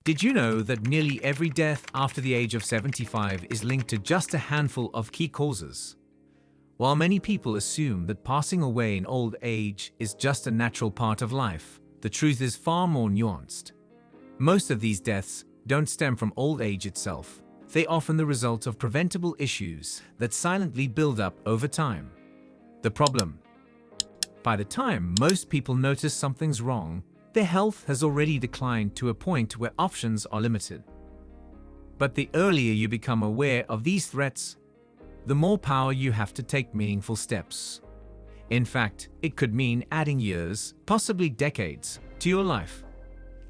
Did you know that nearly every death after the age of 75 is linked to just a handful of key causes? While many people assume that passing away in old age is just a natural part of life, the truth is far more nuanced. Most of these deaths don't stem from old age itself. They are often the result of preventable issues that silently build up over time. The problem: by the time most people notice something's wrong, their health has already declined to a point where options are limited. But the earlier you become aware of these threats, the more power you have to take meaningful steps. In fact, it could mean adding years, possibly decades, to your life.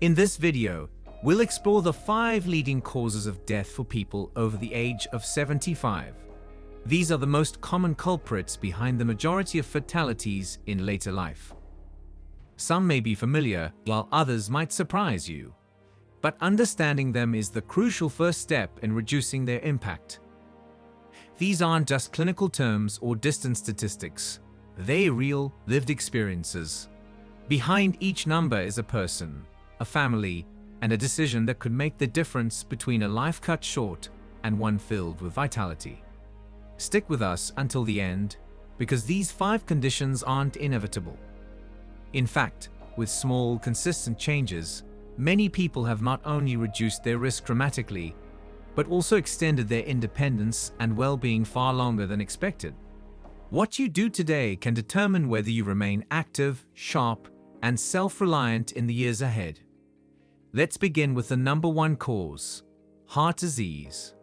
In this video, we'll explore the 5 leading causes of death for people over the age of 75. These are the most common culprits behind the majority of fatalities in later life. Some may be familiar, while others might surprise you. But understanding them is the crucial first step in reducing their impact. These aren't just clinical terms or distant statistics. They're real, lived experiences. Behind each number is a person, a family, and a decision that could make the difference between a life cut short and one filled with vitality. Stick with us until the end, because these 5 conditions aren't inevitable. In fact, with small, consistent changes, many people have not only reduced their risk dramatically, but also extended their independence and well-being far longer than expected. What you do today can determine whether you remain active, sharp, and self-reliant in the years ahead. Let's begin with the number 1 cause: heart disease.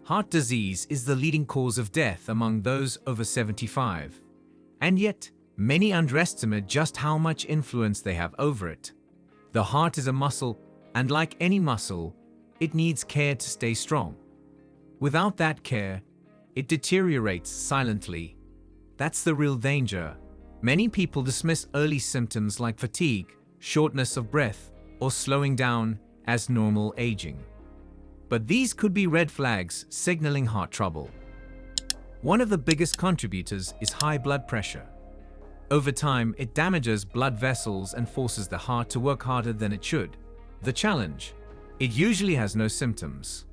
Heart disease is the leading cause of death among those over 75. And yet, many underestimate just how much influence they have over it. The heart is a muscle, and like any muscle, it needs care to stay strong. Without that care, it deteriorates silently. That's the real danger. Many people dismiss early symptoms like fatigue, shortness of breath, or slowing down as normal aging. But these could be red flags signaling heart trouble. One of the biggest contributors is high blood pressure. Over time, it damages blood vessels and forces the heart to work harder than it should. The challenge: it usually has no symptoms.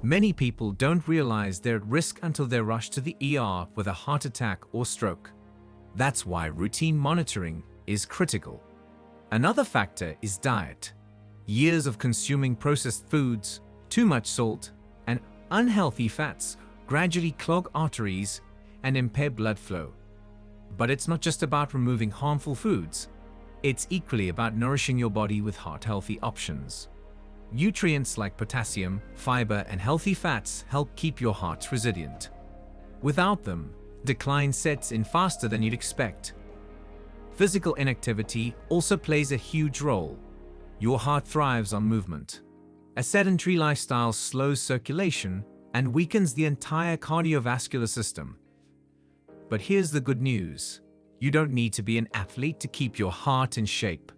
Many people don't realize they're at risk until they're rushed to the ER with a heart attack or stroke. That's why routine monitoring is critical. Another factor is diet. Years of consuming processed foods, too much salt, and unhealthy fats gradually clog arteries and impair blood flow. But it's not just about removing harmful foods. It's equally about nourishing your body with heart-healthy options. Nutrients like potassium, fiber, and healthy fats help keep your heart resilient. Without them, decline sets in faster than you'd expect. Physical inactivity also plays a huge role. Your heart thrives on movement. A sedentary lifestyle slows circulation and weakens the entire cardiovascular system. But here's the good news: you don't need to be an athlete to keep your heart in shape.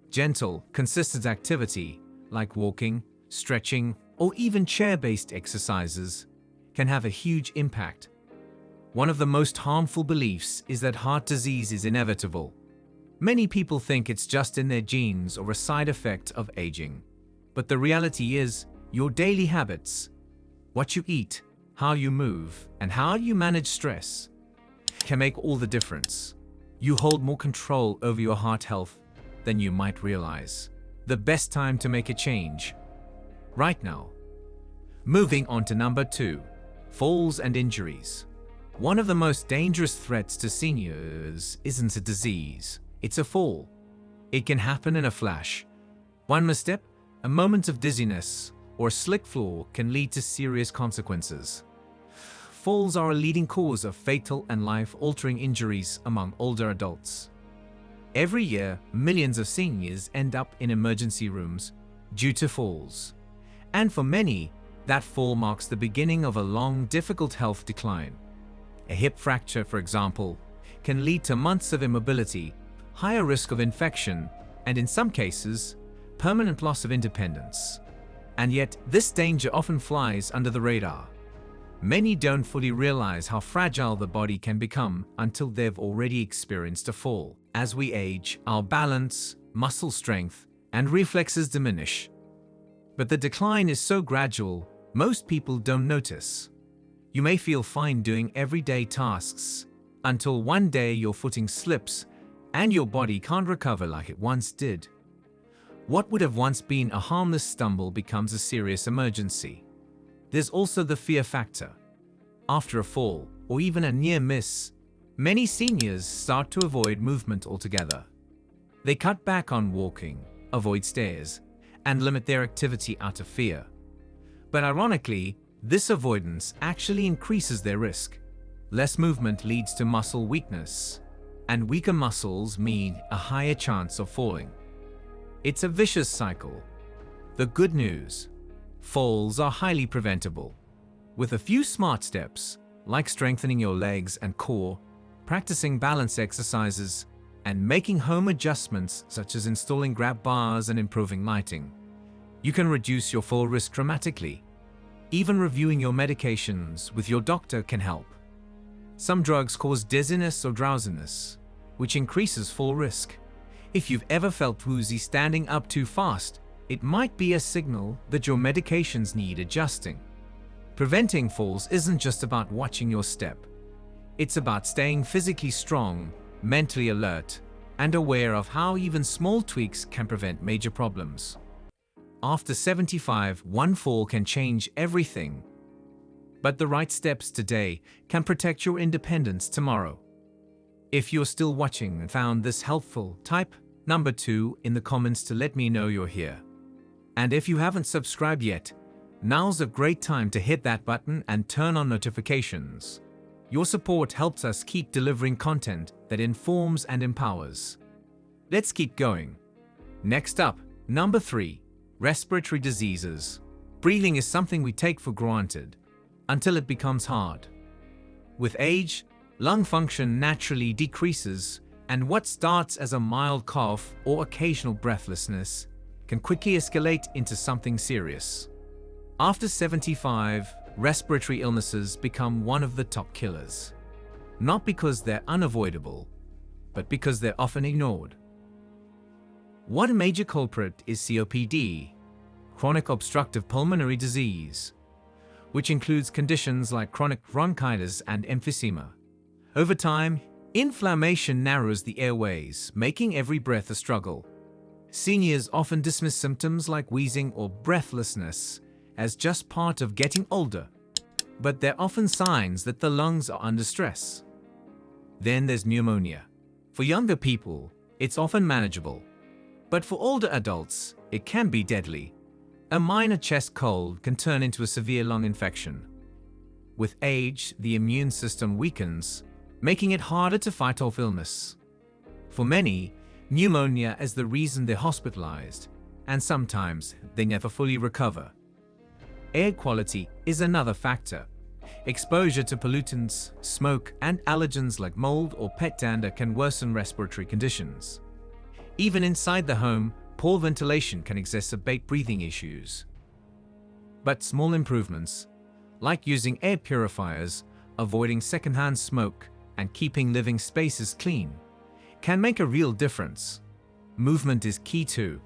Gentle, consistent activity, like walking, stretching, or even chair-based exercises, can have a huge impact. One of the most harmful beliefs is that heart disease is inevitable. Many people think it's just in their genes or a side effect of aging. But the reality is, your daily habits, what you eat, how you move, and how you manage stress, can make all the difference. You hold more control over your heart health than you might realize. The best time to make a change: right now. Moving on to number 2, falls and injuries. One of the most dangerous threats to seniors isn't a disease, it's a fall. It can happen in a flash. One misstep, a moment of dizziness, or a slick floor can lead to serious consequences. Falls are a leading cause of fatal and life-altering injuries among older adults. Every year, millions of seniors end up in emergency rooms due to falls. And for many, that fall marks the beginning of a long, difficult health decline. A hip fracture, for example, can lead to months of immobility, higher risk of infection, and in some cases, permanent loss of independence. And yet, this danger often flies under the radar. Many don't fully realize how fragile the body can become until they've already experienced a fall. As we age, our balance, muscle strength, and reflexes diminish. But the decline is so gradual, most people don't notice. You may feel fine doing everyday tasks until one day your footing slips and your body can't recover like it once did. What would have once been a harmless stumble becomes a serious emergency. There's also the fear factor. After a fall, or even a near miss, many seniors start to avoid movement altogether. They cut back on walking, avoid stairs, and limit their activity out of fear. But ironically, this avoidance actually increases their risk. Less movement leads to muscle weakness, and weaker muscles mean a higher chance of falling. It's a vicious cycle. The good news: falls are highly preventable. With a few smart steps, like strengthening your legs and core, practicing balance exercises, and making home adjustments such as installing grab bars and improving lighting, you can reduce your fall risk dramatically. Even reviewing your medications with your doctor can help. Some drugs cause dizziness or drowsiness, which increases fall risk. If you've ever felt woozy standing up too fast, it might be a signal that your medications need adjusting. Preventing falls isn't just about watching your step. It's about staying physically strong, mentally alert, and aware of how even small tweaks can prevent major problems. After 75, one fall can change everything. But the right steps today can protect your independence tomorrow. If you're still watching and found this helpful, type number 2 in the comments to let me know you're here. And if you haven't subscribed yet, now's a great time to hit that button and turn on notifications. Your support helps us keep delivering content that informs and empowers. Let's keep going. Next up, number 3, respiratory diseases. Breathing is something we take for granted until it becomes hard. With age, lung function naturally decreases, and what starts as a mild cough or occasional breathlessness can quickly escalate into something serious. After 75, respiratory illnesses become one of the top killers. Not because they're unavoidable, but because they're often ignored. One major culprit is COPD, chronic obstructive pulmonary disease, which includes conditions like chronic bronchitis and emphysema. Over time, inflammation narrows the airways, making every breath a struggle. Seniors often dismiss symptoms like wheezing or breathlessness as just part of getting older, but they're often signs that the lungs are under stress. Then there's pneumonia. For younger people, it's often manageable, but for older adults, it can be deadly. A minor chest cold can turn into a severe lung infection. With age, the immune system weakens, making it harder to fight off illness. For many, pneumonia is the reason they're hospitalized, and sometimes they never fully recover. Air quality is another factor. Exposure to pollutants, smoke, and allergens like mold or pet dander can worsen respiratory conditions. Even inside the home, poor ventilation can exacerbate breathing issues. But small improvements, like using air purifiers, avoiding secondhand smoke, and keeping living spaces clean, can make a real difference. Movement is key too.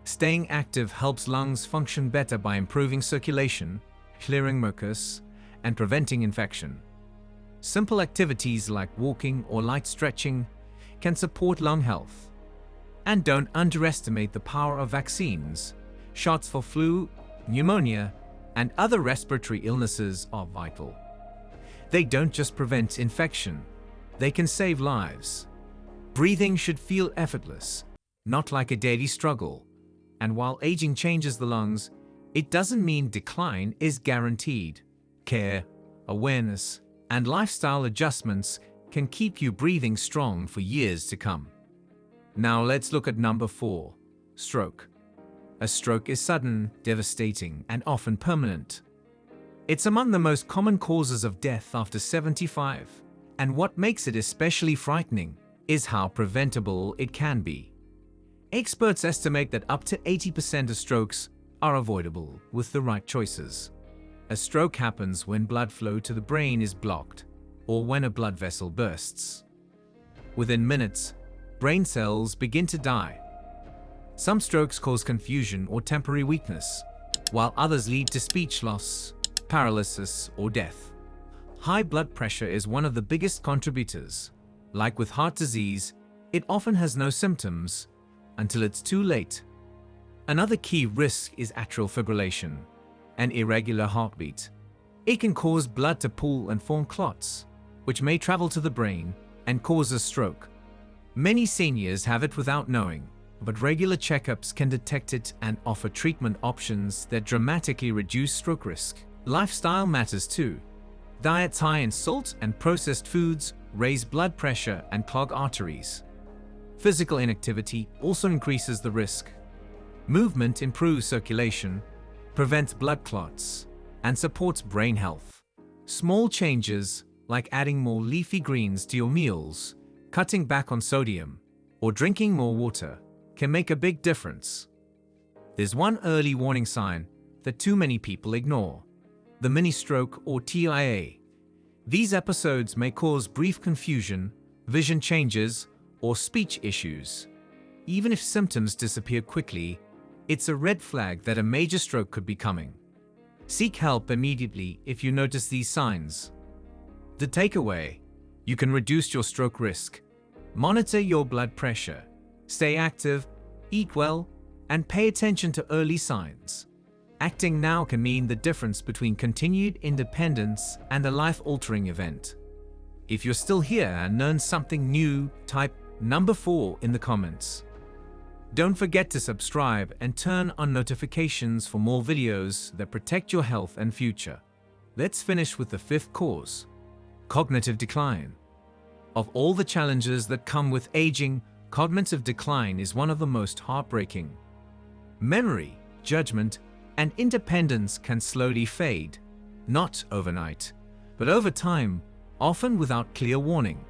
Staying active helps lungs function better by improving circulation, clearing mucus, and preventing infection. Simple activities like walking or light stretching can support lung health. And don't underestimate the power of vaccines. Shots for flu, pneumonia, and other respiratory illnesses are vital. They don't just prevent infection, they can save lives. Breathing should feel effortless, not like a daily struggle. And while aging changes the lungs, it doesn't mean decline is guaranteed. Care, awareness, and lifestyle adjustments can keep you breathing strong for years to come. Now let's look at number 4, stroke. A stroke is sudden, devastating, and often permanent. It's among the most common causes of death after 75, and what makes it especially frightening is how preventable it can be. Experts estimate that up to 80% of strokes are avoidable with the right choices. A stroke happens when blood flow to the brain is blocked, or when a blood vessel bursts. Within minutes, brain cells begin to die. Some strokes cause confusion or temporary weakness, while others lead to speech loss, paralysis, or death. High blood pressure is one of the biggest contributors. Like with heart disease, it often has no symptoms until it's too late. Another key risk is atrial fibrillation, an irregular heartbeat. It can cause blood to pool and form clots, which may travel to the brain and cause a stroke. Many seniors have it without knowing, but regular checkups can detect it and offer treatment options that dramatically reduce stroke risk. Lifestyle matters too. Diets high in salt and processed foods raise blood pressure and clog arteries. Physical inactivity also increases the risk. Movement improves circulation, prevents blood clots, and supports brain health. Small changes, like adding more leafy greens to your meals, cutting back on sodium, or drinking more water, can make a big difference. There's one early warning sign that too many people ignore: the mini stroke or TIA. These episodes may cause brief confusion, vision changes, or speech issues. Even if symptoms disappear quickly, it's a red flag that a major stroke could be coming. Seek help immediately if you notice these signs. The takeaway: you can reduce your stroke risk. Monitor your blood pressure, stay active, eat well, and pay attention to early signs. Acting now can mean the difference between continued independence and a life-altering event. If you're still here and learned something new, type number 4 in the comments. Don't forget to subscribe and turn on notifications for more videos that protect your health and future. Let's finish with the 5th cause: cognitive decline. Of all the challenges that come with aging, cognitive decline is one of the most heartbreaking. Memory, judgment, and independence can slowly fade, not overnight, but over time, often without clear warning.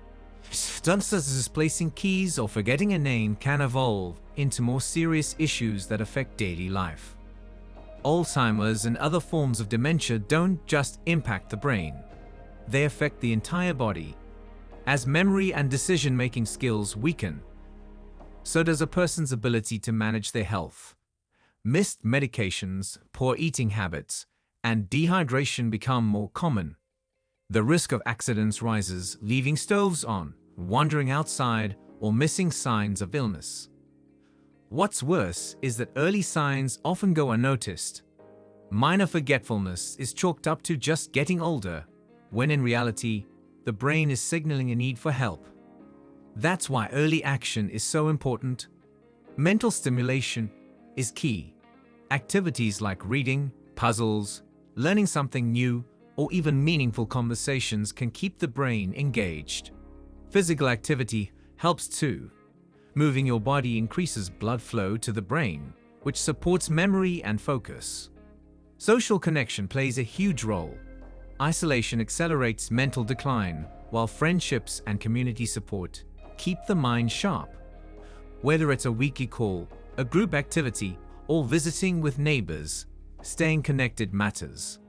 Stunts such as misplacing keys or forgetting a name can evolve into more serious issues that affect daily life. Alzheimer's and other forms of dementia don't just impact the brain, they affect the entire body. As memory and decision-making skills weaken, so does a person's ability to manage their health. Missed medications, poor eating habits, and dehydration become more common. The risk of accidents rises, leaving stoves on, wandering outside, or missing signs of illness. What's worse is that early signs often go unnoticed. Minor forgetfulness is chalked up to just getting older, when in reality, the brain is signaling a need for help. That's why early action is so important. Mental stimulation is key. Activities like reading, puzzles, learning something new, or even meaningful conversations can keep the brain engaged. Physical activity helps too. Moving your body increases blood flow to the brain, which supports memory and focus. Social connection plays a huge role. Isolation accelerates mental decline, while friendships and community support keep the mind sharp. Whether it's a weekly call, a group activity, or visiting with neighbors, staying connected matters.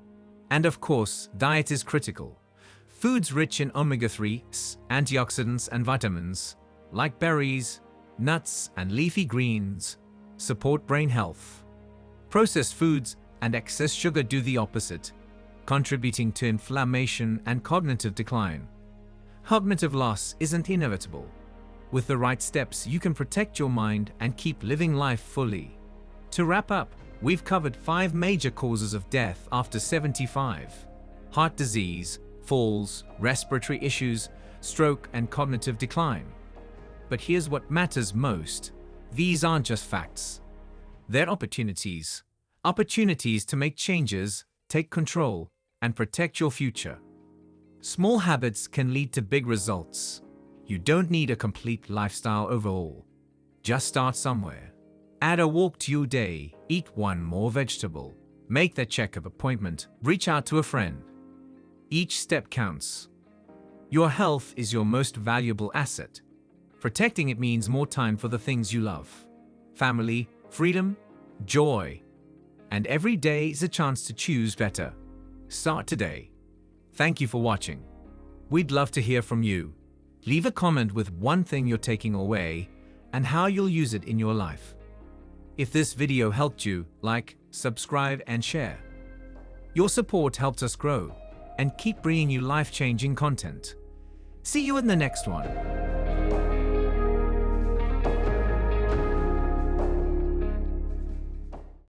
And of course, diet is critical. Foods rich in omega-3s, antioxidants, and vitamins, like berries, nuts, and leafy greens, support brain health. Processed foods and excess sugar do the opposite, contributing to inflammation and cognitive decline. Cognitive loss isn't inevitable. With the right steps, you can protect your mind and keep living life fully. To wrap up, we've covered 5 major causes of death after 75: heart disease, falls, respiratory issues, stroke, and cognitive decline. But here's what matters most: these aren't just facts. They're opportunities. Opportunities to make changes, take control, and protect your future. Small habits can lead to big results. You don't need a complete lifestyle overhaul. Just start somewhere. Add a walk to your day, eat one more vegetable, make that checkup appointment, reach out to a friend. Each step counts. Your health is your most valuable asset. Protecting it means more time for the things you love: family, freedom, joy. And every day is a chance to choose better. Start today. Thank you for watching. We'd love to hear from you. Leave a comment with one thing you're taking away and how you'll use it in your life. If this video helped you, like, subscribe, and share. Your support helps us grow and keep bringing you life-changing content. See you in the next one.